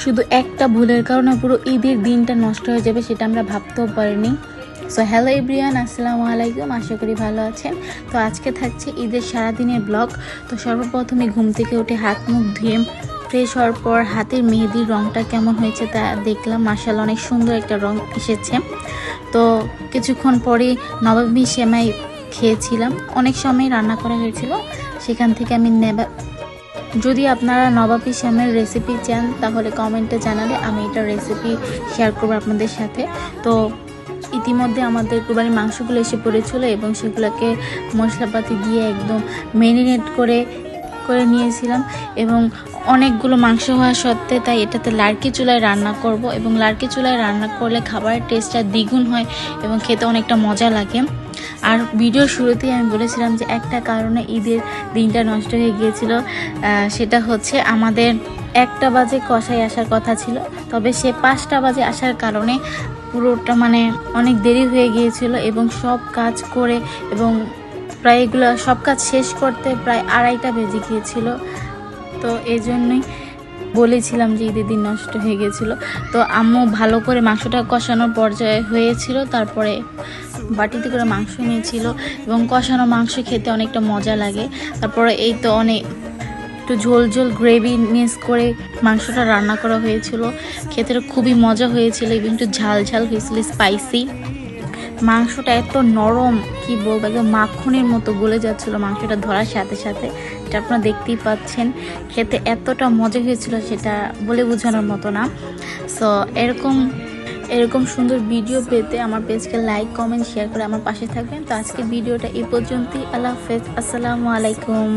শুধু একটা ভুলের কারণে পুরো ঈদের দিনটা নষ্ট হয়ে যাবে সেটা আমরা ভাবতেও পারিনি। সো হ্যালো এভরিওয়ান, আসসালামু আলাইকুম, আশা করি ভালো আছেন। তো আজকে থাকছে ঈদের সারাদিনের ব্লগ। তো সর্বপ্রথমে ঘুম থেকে উঠে হাত মুখ ধুয়ে ফ্রেশ হওয়ার পর হাতের মেহেদির রঙটা কেমন হয়েছে তা দেখলাম। মাশাআল্লাহ অনেক সুন্দর একটা রং এসেছে। তো কিছুক্ষণ পরে নবাবী সেমাই খেয়েছিলাম, অনেক সময় রান্না করা হয়েছিল, সেখান থেকে আমি যদি আপনারা নবাবী শ্যামের রেসিপি চান তাহলে কমেন্টে জানালে আমি এটার রেসিপি শেয়ার করবো আপনাদের সাথে। তো ইতিমধ্যে আমাদের কুরবানির মাংসগুলো এসে পড়েছিল এবং সেগুলোকে মশলাপাতি দিয়ে একদম ম্যারিনেট করে নিয়েছিলাম এবং অনেকগুলো মাংস হওয়া সত্ত্বে তাই এটাতে লার্কি চুলায় রান্না করব এবং লার্কি চুলায় রান্না করলে খাবারের টেস্টটা দ্বিগুণ হয় এবং খেতে অনেকটা মজা লাগে। আর ভিডিওর শুরুতেই আমি বলেছিলাম যে একটা কারণে ঈদের দিনটা নষ্ট হয়ে গিয়েছিল, সেটা হচ্ছে আমাদের 1টা বাজে কষাই আসার কথা ছিল, তবে সে 5টা বাজে আসার কারণে পুরোটা অনেক দেরি হয়ে গিয়েছিল এবং সব কাজ করে এবং প্রায় এগুলো সব কাজ শেষ করতে প্রায় 2:30টা বেজে গিয়েছিল। তো এই জন্যই বলেছিলাম যে ঈদের দিন নষ্ট হয়ে গিয়েছিল। তো আম্মু ভালো করে মাংসটা কষানোর পর্যায়ে হয়েছিল, তারপরে বাটিতে করে মাংস নিয়েছিল এবং কষানো মাংস খেতে অনেকটা মজা লাগে। তারপরে এই তো অনেক একটু ঝোল ঝোল গ্রেভি মিক্স করে মাংসটা রান্না করা হয়েছিল, খেতে খুবই মজা হয়েছিল এবং একটু ঝাল ঝাল হয়েছিল, স্পাইসি। মাংসটা এত নরম, কি বলবো, একদম মাখনের মতো গলে যাচ্ছিল মাংসটা ধরার সাথে সাথে, এটা আপনারা দেখতেই পাচ্ছেন। খেতে এতটা মজা হয়েছিল সেটা বলে বোঝানোর মতো না। সো এরকম সুন্দর ভিডিও পেতে আমার পেজকে লাইক কমেন্ট শেয়ার করে আমার পাশে থাকবেন। তো আজকে ভিডিওটা এই পর্যন্তই। আল্লাহ হাফেজ, আসসালামু আলাইকুম।